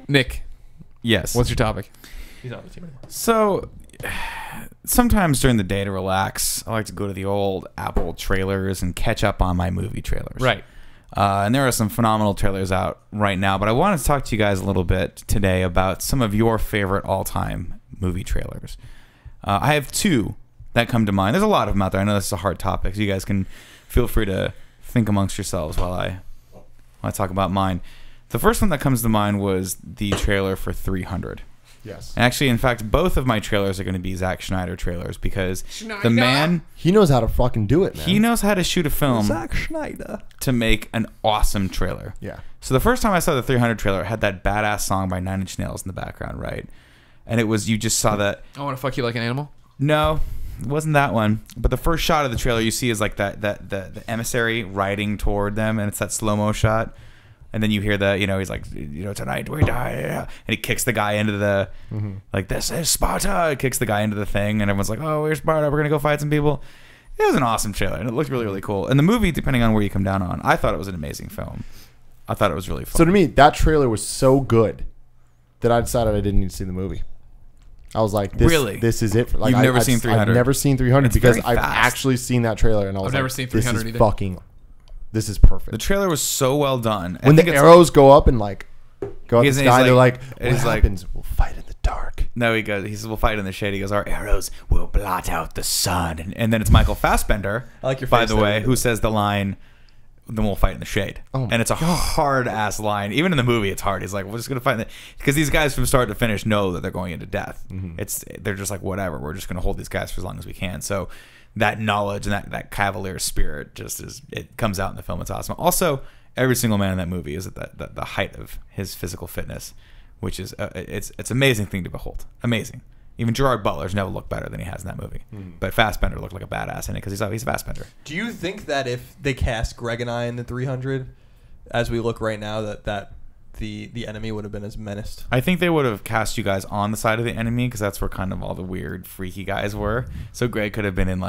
Nick, Yes. what's your topic? He's not on the team anymore. So, sometimes during the day to relax, I like to go to the old Apple trailers and catch up on my movie trailers. Right. And there are some phenomenal trailers out right now, but I wanted to talk to you guys a little bit today about some of your favorite all-time movie trailers. I have two that come to mind. There's a lot of them out there. I know this is a hard topic, so you guys can feel free to think amongst yourselves while I talk about mine. The first one that comes to mind was the trailer for 300. Yes. Actually, in fact, both of my trailers are going to be Zack Snyder trailers because the man, He knows how to fucking do it, man. he knows how to shoot a film Zack Snyder. to make an awesome trailer. Yeah. So the first time I saw the 300 trailer, it had that badass song by Nine Inch Nails in the background, right? And it was, you just saw that. I want to fuck you like an animal. No, it wasn't that one. But the first shot of the trailer you see is like the emissary riding toward them, and it's that slow-mo shot. And then you hear the, he's like, tonight we die. And he kicks the guy into the, like, this is Sparta. He kicks the guy into the thing, and everyone's like, oh, we're Sparta. We're going to go fight some people. It was an awesome trailer, and it looked really, really cool. And the movie, depending on where you come down on, I thought it was an amazing film. I thought it was really fun. So to me, that trailer was so good that I decided I didn't need to see the movie. I was like, this is it. Like, You've never seen 300? I've never seen 300 because very I've fast. actually seen that trailer, and I was I've like, never seen 300 either. This is perfect. The trailer was so well done. When the arrows go up and like go up the sky, they're like, what he's like- happens? We'll fight in the dark. No, he says, we'll fight in the shade. He goes, our arrows will blot out the sun. And then it's Michael Fassbender, I like your by face the there. way, who says the line, then we'll fight in the shade. Oh and it's a hard-ass line. Even in the movie, it's hard. He's like, we're just going to fight in the... Because these guys from start to finish know that they're going into death. They're just like, whatever. We're just going to hold these guys for as long as we can. So that knowledge and that cavalier spirit it comes out in the film. It's awesome. Also, every single man in that movie is at the height of his physical fitness, which is it's an amazing thing to behold. Amazing. Even Gerard Butler's never looked better than he has in that movie. But Fassbender looked like a badass in it because he's a Fassbender. Do you think that if they cast Greg and I in the 300, as we look right now, that the enemy would have been as menaced? I think they would have cast you guys on the side of the enemy because that's where kind of all the weird, freaky guys were. So Greg could have been in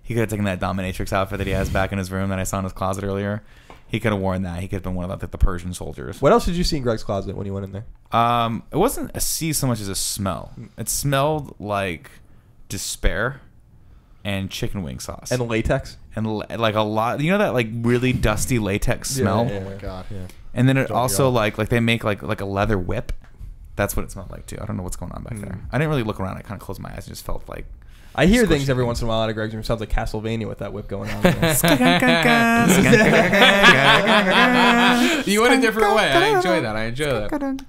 he could have taken that dominatrix outfit that he has back in his room that I saw in his closet earlier. He could have worn that. He could have been one of the Persian soldiers. What else did you see in Greg's closet when you went in there? It wasn't a see so much as a smell. It smelled like despair and chicken wing sauce. And latex? And like a lot, that like really dusty latex smell. Yeah. Oh my god, yeah. And then it Don't also be like they make like a leather whip. That's what it smelled like too. I don't know what's going on back there. I didn't really look around. I kind of closed my eyes and just felt like. I hear things every once in a while out of Greg's room. Sounds like Castlevania with that whip going on. You went a different way. I enjoy that.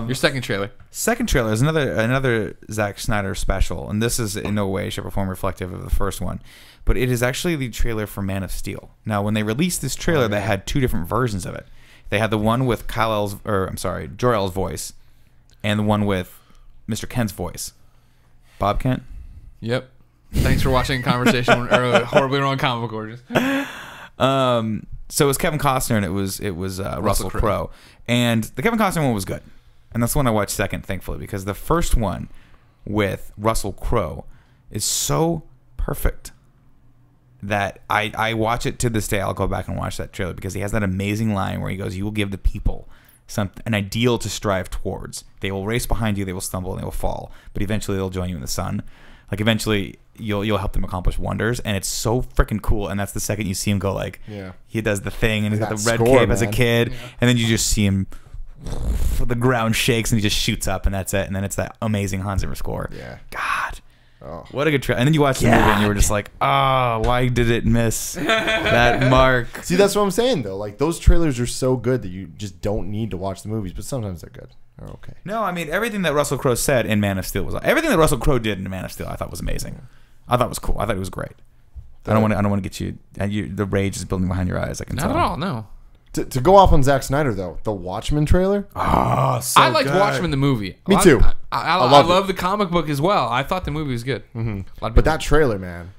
Your second trailer. Second trailer is another Zack Snyder special, and this is in no way, shape, or form reflective of the first one, but it is actually the trailer for Man of Steel. Now, when they released this trailer, they had two different versions of it. They had the one with Jor-El's voice, and the one with Mr. Kent's voice. Bob Kent. Yep. Thanks for watching Conversation Horribly Wrong Comic Book Origins. So it was Kevin Costner and it was Russell Crowe. And the Kevin Costner one was good. And that's the one I watched second, thankfully, because the first one with Russell Crowe is so perfect that I watch it to this day. I'll go back and watch that trailer because he has that amazing line where he goes, you will give the people an ideal to strive towards. They will race behind you, they will stumble, and they will fall. But eventually they'll join you in the sun. Like eventually you'll help them accomplish wonders, and it's so freaking cool. And that's the second you see him go he does the thing, and he's got the red cape as a kid, and then you just see him, the ground shakes, and he just shoots up, and that's it. And then it's that amazing Hans Zimmer score. Yeah, God, what a good trailer. And then you watch the movie, and you were just like, why did it miss that mark? See, that's what I'm saying though. Like those trailers are so good that you just don't need to watch the movies, but sometimes they're good. They're okay. No, I mean everything that Russell Crowe said in Man of Steel was everything that Russell Crowe did in Man of Steel. I thought was amazing. I thought it was cool. I thought it was great. I don't want to get you. The rage is building behind your eyes. I can tell. Not at all. No. To go off on Zack Snyder though, the Watchmen trailer. Oh, so I liked good. Watchmen the movie. Me too. I love the comic book as well. I thought the movie was good. But that trailer, man,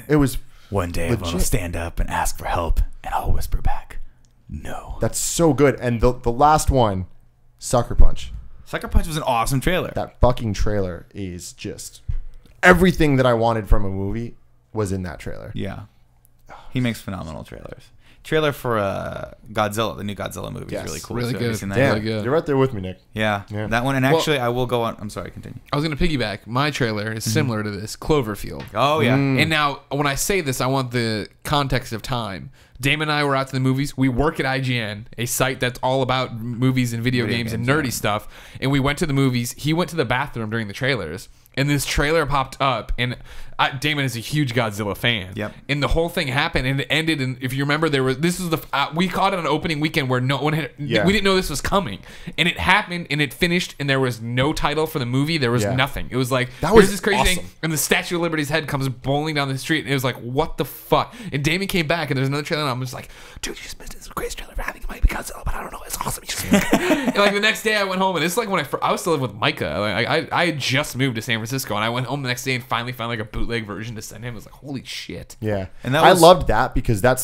it was one day I'm gonna stand up and ask for help, and I'll whisper back, "No." That's so good. And the last one, Sucker Punch. Sucker Punch was an awesome trailer. That fucking trailer is just everything that I wanted from a movie was in that trailer. Yeah, he makes phenomenal trailers. trailer for Godzilla, the new Godzilla movie, Yes. is really cool. Really too. good. Have you seen that? Damn, Really good. you're right there with me, Nick. Yeah, Yeah. that one. And actually, I will go on. I'm sorry, continue. I was going to piggyback. My trailer is similar to this, Cloverfield. Oh yeah. Mm. And now, when I say this, I want the context of time. Damon and I were out to the movies. We work at IGN, a site that's all about movies and video games and nerdy stuff. And we went to the movies. He went to the bathroom during the trailers. And this trailer popped up, and Damon is a huge Godzilla fan. Yep. And the whole thing happened, and it ended. And if you remember, we caught it on opening weekend where no one had. Yeah. We didn't know this was coming, and it happened, and it finished, and there was no title for the movie. There was Yeah. nothing. It was like That was here's this crazy awesome. thing, and the Statue of Liberty's head comes bowling down the street, and it was like, what the fuck? And Damon came back, and there's another trailer, and I'm just like, dude, you just missed this crazy trailer. I think it might be Godzilla, but I don't know. It's awesome. And like the next day, I went home, and it's like when I was still living with Micah. Like, I had just moved to San Francisco, and I went home the next day and finally found like a bootleg version to send him. I was like, holy shit. Yeah, And I loved that because that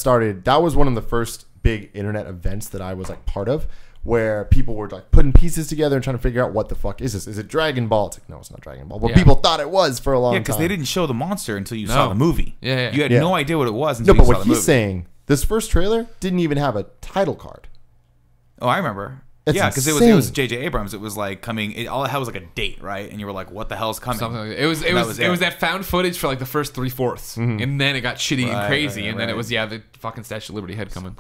was one of the first big internet events that I was like part of, where people were like putting pieces together and trying to figure out what the fuck is this? Is it Dragon Ball? It's like, no, it's not Dragon Ball. But Yeah. people thought it was for a long time. Yeah, because they didn't show the monster until you No. saw the movie. Yeah. You had Yeah. no idea what it was No, until but you saw what the movie. he's saying, this first trailer didn't even have a title card. Oh, I remember. That's Yeah, because it was insane. J.J. Abrams. It was like coming. All it had was like a date, right? And you were like, "What the hell's coming?" Something like that. It was And it was that found footage for like the first 3/4, and then it got shitty and Right, crazy, right, and then it right. was the fucking Statue of Liberty head coming.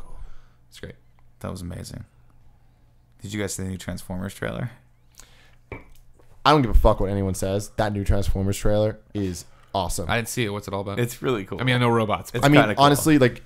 It's great. That was amazing. Did you guys see the new Transformers trailer? I don't give a fuck what anyone says. That new Transformers trailer is awesome. I didn't see it. What's it all about? It's really cool. I mean, I know robots. But It's I mean, kinda cool. honestly, like,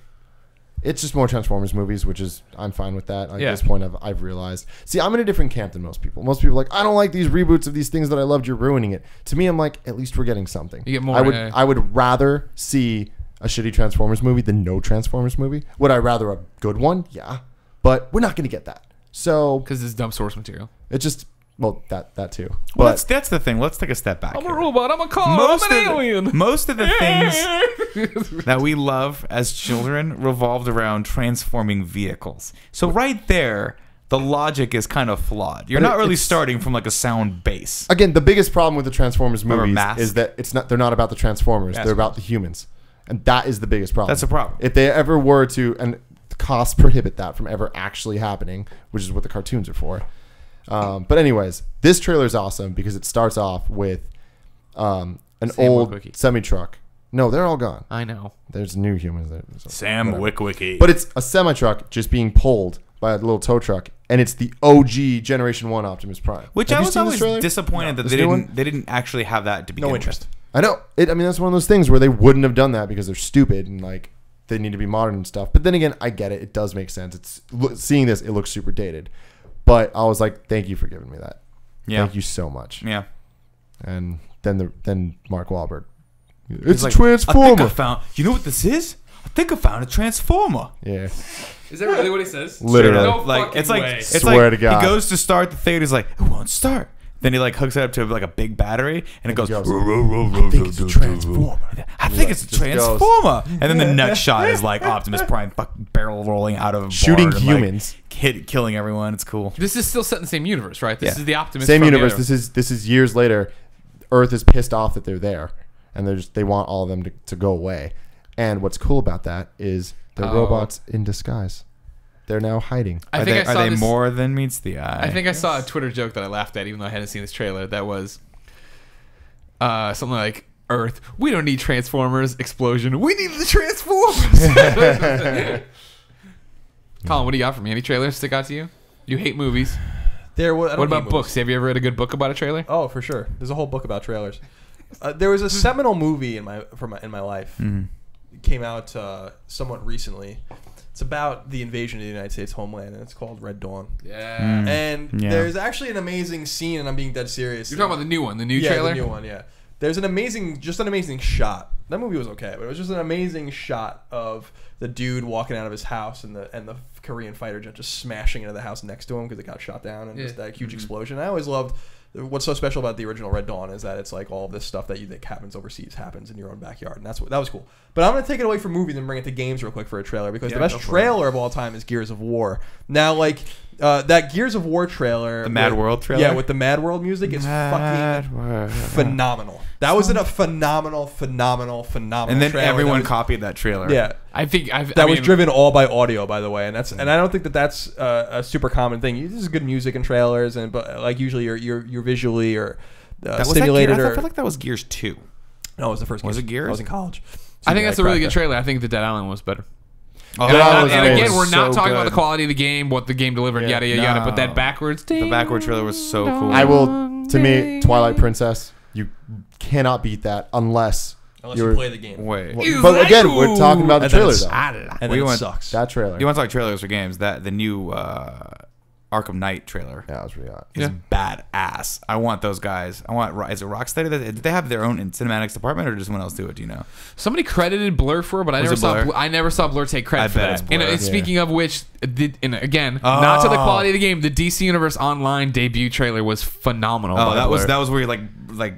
it's just more Transformers movies, which is, I'm fine with that. Like, Yeah. At this point, I've realized. See, I'm in a different camp than most people. Most people are like, I don't like these reboots of these things that I loved. You're ruining it. To me, I'm like, at least we're getting something. You get more, I would rather see a shitty Transformers movie than no Transformers movie. Would I rather a good one? Yeah. But we're not going to get that. So because it's dumb source material. it just, well, that too. Well, But that's the thing. Let's take a step back. I'm a here. robot. I'm a car. I'm an alien. Most of the things that we love as children revolved around transforming vehicles. So right there, the logic is kind of flawed. You're But not really it's- starting from like a sound base. again, the biggest problem with the Transformers Remember movies Mask? is that they're not about the Transformers. Mask They're about the humans. And that is the biggest problem. That's a problem. If they ever were to, and the costs prohibit that from ever actually happening, which is what the cartoons are for. But anyways, this trailer is awesome because it starts off with an Sam old Witwicky. semi-truck. No, they're all gone. I know. There's new humans there. So Sam whatever. Witwicky. But it's a semi-truck just being pulled by a little tow truck, and it's the OG Generation 1 Optimus Prime. Which Have I you was seen this always trailer? disappointed that This they new didn't one? they didn't actually have that to begin No with. interest. I know. I mean, that's one of those things where they wouldn't have done that because they're stupid and like they need to be modern and stuff. But then again, I get it. It does make sense. Seeing this, it looks super dated. But I was like, thank you for giving me that. Yeah. Thank you so much. Yeah. And then Mark Wahlberg. It's He's a like, transformer. I think I found. You know what this is? I think I found a transformer. Yeah. Is that really what he says? Literally. No like fucking it's like way. it's Swear like to God. he goes to start the thing. He's like, it won't start. Then he like hooks it up to like a big battery, and it goes. I think it's a transformer. I think it's a Just goes. transformer. And then the next shot is like Optimus Prime fucking barrel rolling out of a Shooting barn and, like, humans. killing everyone. It's cool. This is still set in the same universe, right? This Yeah. is the Optimus. Same from the universe. other- This is years later. Earth is pissed off that they're there, and they want all of them to go away. And what's cool about that is they're Oh. robots in disguise. They're now hiding. I Are think they, I saw are they this, more than meets the eye? I think I saw a Twitter joke that I laughed at, even though I hadn't seen this trailer. That was something like, "Earth, we don't need Transformers. Explosion, we need the Transformers." Colin, what do you got for me? Any trailers stick out to you? You hate movies. What about books? Have you ever read a good book about a trailer? Oh, for sure. There's a whole book about trailers. There was a seminal movie in my life. Mhm. It came out somewhat recently. It's about the invasion of the United States homeland, and it's called Red Dawn. Yeah. And Yeah. there's actually an amazing scene, and I'm being dead serious. You're talking about the new one, the new yeah, trailer? the new one, yeah. There's an amazing shot. That movie was okay, but it was just an amazing shot of the dude walking out of his house and the Korean fighter jet just smashing into the house next to him because it got shot down and just that huge explosion. I always loved what's so special about the original Red Dawn is that it's like all this stuff that you think happens overseas happens in your own backyard, and that was cool. But I'm gonna take it away from movies and bring it to games real quick for a trailer because the best trailer of all time is Gears of War. Now, like that Gears of War trailer, The Mad World trailer? yeah, with the Mad World music is fucking phenomenal. That was a phenomenal phenomenal And then trailer everyone copied that trailer. Yeah. I think that was driven all by audio, by the way, and I don't think that's a super common thing. This is good music in trailers, but like usually you're visually or stimulated. I feel like that was Gears 2. No, it was the first. Was it Gears? I was in college. I think that's a really good trailer. I think the Dead Island was better. Oh, And again, we're not so talking about good. the quality of the game, what the game delivered, yada yada yada. But that backwards, the backward trailer was so cool. I will. To me, Twilight Princess. You cannot beat that unless you play the game. Wait. But again, we're talking about the trailer though. And then it sucks. That trailer. You want to talk trailers for games? That the new Arkham Knight trailer. Yeah, that was really hot. Is badass. I want those guys. Is it Rocksteady? Did they have their own cinematics department, or does someone else do it? Do you know? Somebody credited Blur for it, but I never saw Blur take credit for that. And speaking of which, and again, not to the quality of the game, the DC Universe Online debut trailer was phenomenal. Oh, that was where you like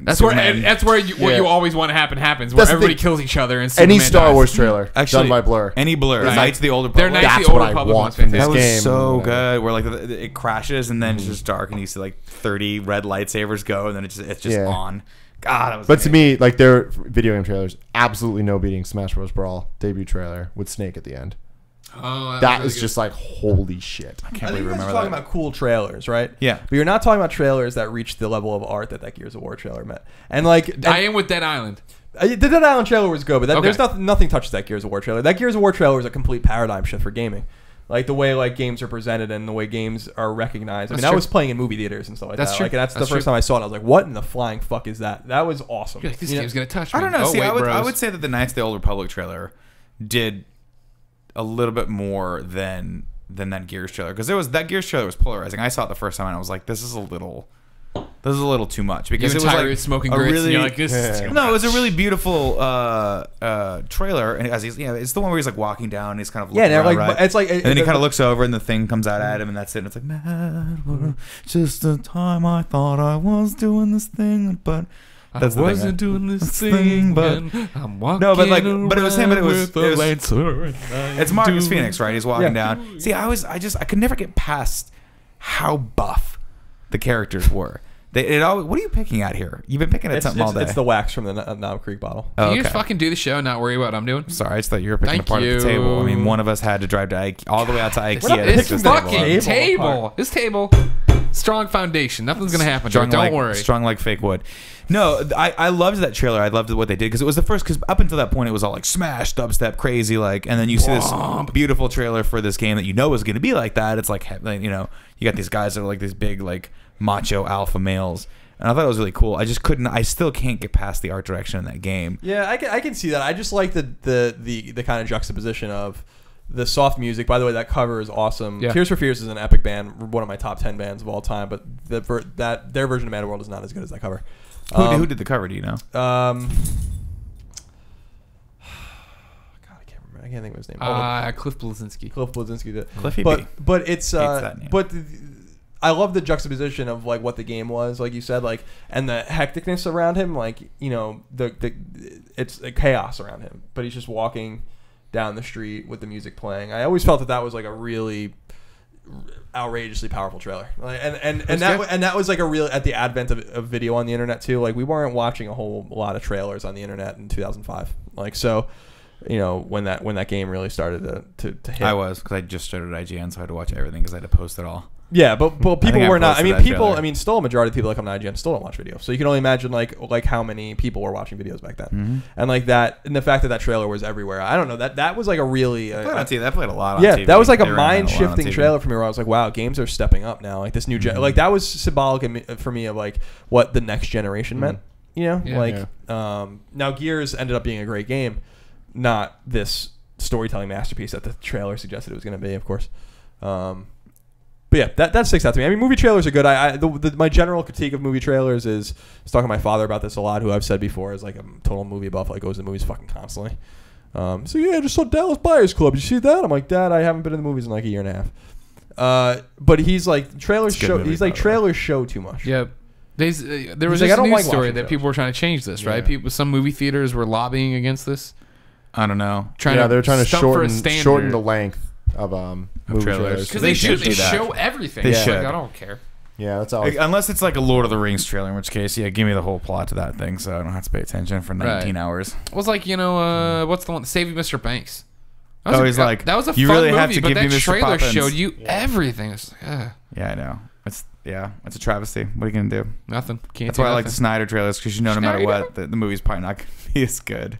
that's Superman. where what you always want to happens, where everybody kills each other and any Superman Star dies. Wars trailer done by Blur. Any Blur. Right. Knights of the Old They're Republic. Knights of That's the Old what I Republic want was from this That was game. so good. Where like it crashes and then it's just dark and you see like 30 red lightsabers go and then it's just on. God, that was. But to me, like their video game trailers, absolutely no beating Smash Bros. Brawl debut trailer with Snake at the end. Oh, that is just like holy shit. I I can't think believe you I guys are remember talking that. about cool trailers, right? Yeah. But you're not talking about trailers that reach the level of art that Gears of War trailer met. And like, I am with Dead Island. The Dead Island trailer was good, but there's nothing touches that Gears of War trailer. That Gears of War trailer is a complete paradigm shift for gaming. Like the way like games are presented and the way games are recognized. I mean, I was playing in movie theaters and stuff like that. That's true. Like, that's the first time I saw it. I was like, "What in the flying fuck is that?" That was awesome. You're like, this game's gonna touch me. I don't know. Oh, See, wait, I bros. would say that the Knights of the Old Republic trailer did a little bit more than that Gears trailer, because that Gears trailer was polarizing. I saw it the first time and I was like, this is a little too much, because You it and was Tyrese like smoking a grits, and really you're like, this is too no, it was a much. really beautiful trailer, and as he's it's the one where he's like walking down and he's kind of looking Yeah, and around, like right? it's like, and then he kind of looks over and the thing comes out at him and that's it. And it's like, mad world, just the time I thought I was doing this thing, but that's I the wasn't thing, doing this thing, but I'm walking no, but it was him, but it was Lancer, it's Marcus Phoenix, right? He's walking down. See, I could never get past how buff the characters were. What are you picking at here? You've been picking at something all day. It's the wax from the Knob Creek bottle. Oh, Can you just fucking do the show and not worry about what I'm doing? Sorry, I just thought you were picking Thank apart at the you. table. I mean, one of us had to drive to all the way out to IKEA. to This pick this fucking table up. table. This table, strong foundation. Nothing's gonna happen. Strong Don't like, worry. Strong like fake wood. No, I loved that trailer. I loved what they did, because it was the first. Because up until that point, it was all like smash, dubstep, crazy, like, and then you see this beautiful trailer for this game that you know is going to be like that. It's like, you know, you got these guys that are like these big like macho alpha males. And I thought it was really cool. I still can't get past the art direction in that game. Yeah, I can see that. I just like the kind of juxtaposition of the soft music. By the way, that cover is awesome. Yeah. Tears for Fears is an epic band, one of my top 10 bands of all time. But their version of Man World is not as good as that cover. Who did the cover? Do you know? God, I can't remember. I can't think of his name. Cliff Bleszinski. Cliff Bleszinski did. Cliffy B. But it's that name. but I love the juxtaposition of like what the game was, like you said, like, and the hecticness around him, like, you know, it's a chaos around him, but he's just walking down the street with the music playing. I always felt that was like a really outrageously powerful trailer, like, and that was like a real, at the advent of video on the internet too. Like, we weren't watching a whole lot of trailers on the internet in 2005, like, so, you know, when that game really started to hit. I was, because I just started IGN, so I had to watch everything because I had to post it all. Yeah, but people were not. I mean, posted that trailer. still a majority of people that come to IGN still don't watch video. So you can only imagine like how many people were watching videos back then, and like that, and the fact that trailer was everywhere. I don't know, that was like a really That played a lot on yeah, TV. that was like a They ran that mind lot on shifting TV. trailer for me, where I was like, wow, games are stepping up now. Like this new like that was symbolic for me of like what the next generation meant. You know, Yeah. Now Gears ended up being a great game, not this storytelling masterpiece that the trailer suggested it was going to be, of course. But yeah, that sticks out to me. I mean, movie trailers are good. My general critique of movie trailers is, I was talking to my father about this a lot, who I've said before is like a total movie buff, like goes to the movies fucking constantly. So yeah, I just saw Dallas Buyers Club. Did you see that? I'm like, Dad, I haven't been in the movies in like a year and a half. But he's like, trailers show. He's like, trailers show too much. Yeah. There was like, this I don't news like story watching that shows. people were trying to change this, right? Some movie theaters were lobbying against this. I don't know. They're trying to stump for a shorten the length of movie trailers. trailers. Because They they should should do that. show everything. They It's should. Like, I don't care. Yeah, that's all. Like, unless it's like a Lord of the Rings trailer, in which case, yeah, give me the whole plot to that thing, so I don't have to pay attention for 19 hours. It was like, what's the one? Saving Mr. Banks. That was that was a you fun really movie, have to but give that me Mr. trailer Poppins. Showed you everything. It's like, yeah, I know. It's a travesty. What are you gonna do? nothing. Can't. That's do why I like nothing. the Snyder trailers, because no matter what, the movie's probably not gonna be as good.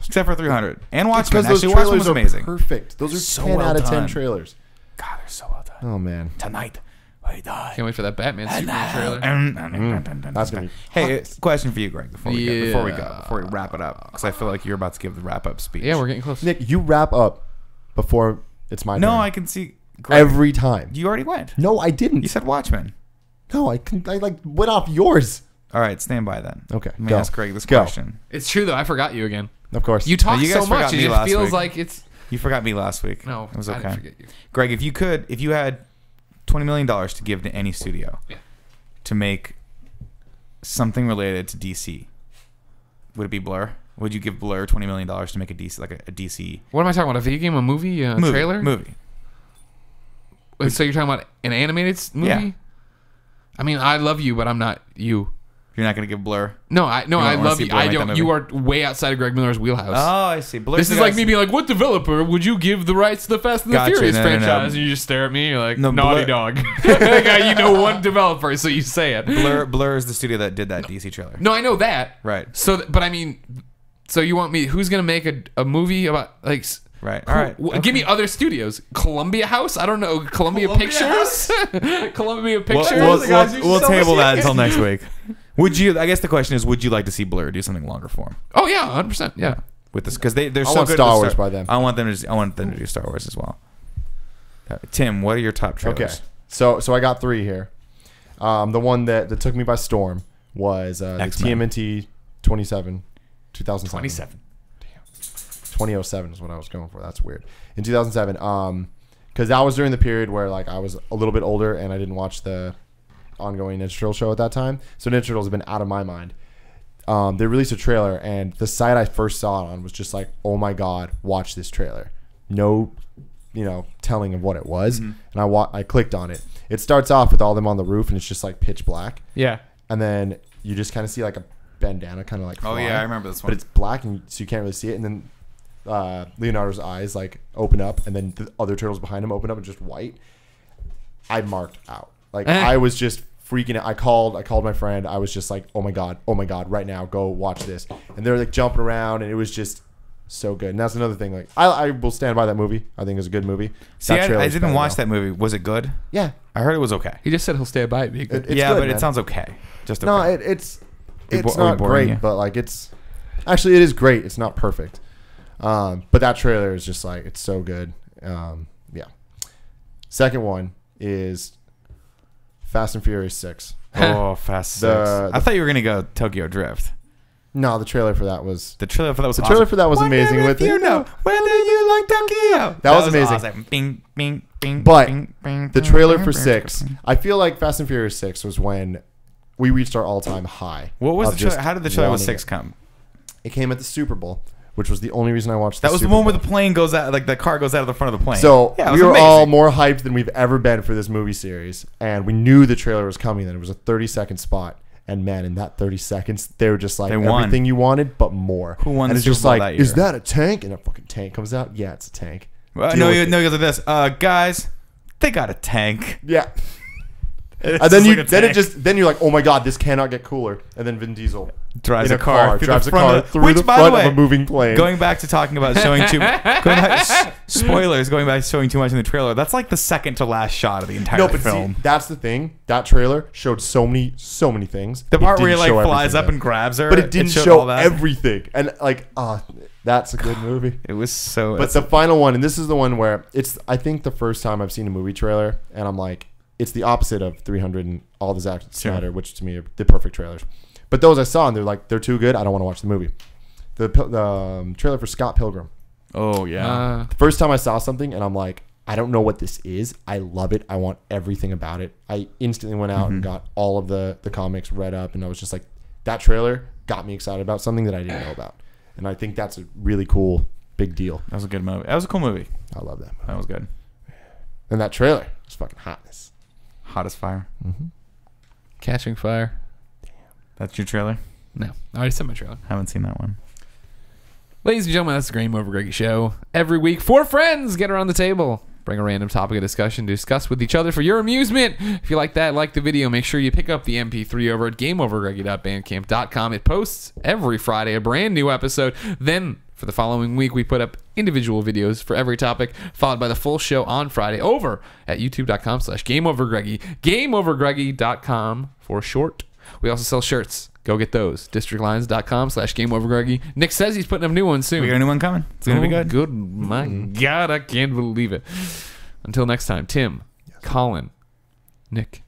Except for 300 and Watchmen. Because those Actually, Watchmen was trailers are amazing. perfect. Those are So 10 well out of 10 done. trailers. God, they're so well done. Oh man. Tonight we die. Can't wait for that Batman Superman trailer. That's gonna be. Hey, question for you, Greg. Before we Yeah. wrap it up, because I feel like you're about to give the wrap up speech. Yeah, we're getting close. Nick, you wrap up before it's my turn. No, I can see. Greg, every time. you already went. No, I didn't. You said Watchmen. No, I like went off yours. All right, stand by then. Okay, Let me go. ask Greg this Go. question. It's true though. I forgot you again. Of course. You talk you guys so much. forgot It me just last feels week. like it's. You forgot me last week. No, it was I okay. didn't forget you. Greg, if you had $20 million to give to any studio to make something related to DC, would it be Blur? Would you give Blur $20 million to make a DC, like a DC What am I talking about? A video game, a movie, a trailer? movie? So you're talking about an animated movie? Yeah. I mean, I love you, but I'm not you. You're not gonna give Blur. No, I wanna love see you. Blur I make that don't. movie? You are way outside of Greg Miller's wheelhouse. Oh, I see. Blur's This the is like guys- me being like, what developer would you give the rights to the Fast and the Gotcha, Furious no, no, no. franchise? And you just stare at me. You're like, No, Naughty Blur- Dog. Like, you know one developer, so you say it. Blur is the studio that did that DC trailer. No, I know that. Right. So, but I mean, so you want me? Who's gonna make a movie about like? Right. All right. Give me other studios. Columbia House? I don't know. Columbia Pictures? Columbia Pictures? We'll table that until next week. Would you? I guess the question is, would you like to see Blur do something longer form? Oh yeah, 100%. Yeah. With this, because they're I so want good. Star at Wars by them. I want them to do Star Wars as well. Tim, what are your top trailers? Okay. So I got 3 here. The one that took me by storm was the X-Men. TMNT 2007. 27. 2007 is what I was going for. That's weird. In 2007, because that was during the period where like I was a little bit older and I didn't watch the ongoing Ninja Turtle show at that time. So Ninja Turtles have been out of my mind. They released a trailer and the site I first saw it on was just like, oh my god, watch this trailer. No, telling of what it was. And I clicked on it. It starts off with all them on the roof and it's just like pitch black. Yeah. And then you just kind of see like a bandana kind of like Oh fly, yeah, I remember this one. but it's black and so you can't really see it. And then Leonardo's eyes like open up and then the other turtles behind him open up and just white. I marked out. Like I was just freaking out. I called my friend. I was just like, oh my god, right now, go watch this. And they're like jumping around and it was just so good. And that's another thing. Like I will stand by that movie. I think it's a good movie. See, I trailer's didn't better watch now. that movie. Was it good? Yeah, I heard it was okay. He just said he'll stand by it. Being good. it's yeah, good, but man. it sounds okay. Just okay. No, it's Are we not boring great, you? but like it's actually it is great. It's not perfect. But that trailer is just like it's so good. Yeah. Second one is Fast and Furious 6. Oh, Fast 6. I thought you were gonna go Tokyo Drift. No, the trailer for that was The trailer for that was the trailer for that was amazing. With you it. know whether you like Tokyo. That was amazing. Awesome. Bing, bing, bing, But bing, bing, the bing, trailer bing, for bing, 6, bing. I feel like Fast and Furious 6 was when we reached our all-time high. What was of the trailer? just How did the trailer with wanting 6 it. come? It came at the Super Bowl, which was the only reason I watched. That was the Super one where Bowl. the plane goes out, like the car goes out of the front of the plane. So yeah, it we was were amazing. all more hyped than we've ever been for this movie series, and we knew the trailer was coming. Then it was a 30-second spot, and man, in that 30 seconds, they were just like They won. everything you wanted, but more. Who won And the it's Super just Bowl like, that is year? that a tank? And a fucking tank comes out. Yeah, it's a tank. Well, Deal no, with he it. goes like this. Guys, they got a tank. Yeah. It's And then just like a tank. then you're like, oh my god, this cannot get cooler. And then Vin Diesel drives in a car through drives the a front car of, through which, the by front the way, of a moving plane. Going back to talking about showing spoilers. Going back to showing too much in the trailer. That's like the second to last shot of the entire no, but film. see, that's the thing. That trailer showed so many things. The It part where he didn't like show flies everything, up though. and grabs her, but it didn't showed show all that. everything. And like, that's a good movie. It was so. But the final one, and this is the one where it's, I think, the first time I've seen a movie trailer, and I'm like, it's the opposite of 300 and all the Zack Snyder, which to me are the perfect trailers. But those I saw, and they're like, they're too good. I don't want to watch the movie. The trailer for Scott Pilgrim. oh yeah. The first time I saw something, and I'm like, I don't know what this is. I love it. I want everything about it. I instantly went out and got all of the comics read up, and I was just like, that trailer got me excited about something that I didn't know about. And I think that's a really cool, big deal. That was a good movie. That was a cool movie. I love that movie. That was good. And that trailer was fucking hotness. Hot as fire. Catching Fire. That's your trailer? No, I already said my trailer. Haven't seen that one. Ladies and gentlemen, that's the Game Over Greggy Show. Every week, 4 friends get around the table. Bring a random topic of discussion to discuss with each other for your amusement. If you like that, like the video, make sure you pick up the MP3 over at GameOverGreggy.bandcamp.com. It posts every Friday a brand new episode. Then, for the following week, we put up individual videos for every topic, followed by the full show on Friday over at youtube.com/GameOverGreggy. GameOverGreggy.com for short. We also sell shirts. Go get those. DistrictLines.com/GameOverGreggy. Nick says he's putting up new ones soon. We got a new one coming. It's going to be good. Good. My God, I can't believe it. Until next time, Tim, Colin, Nick,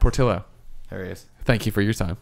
Portillo, There he is. thank you for your time.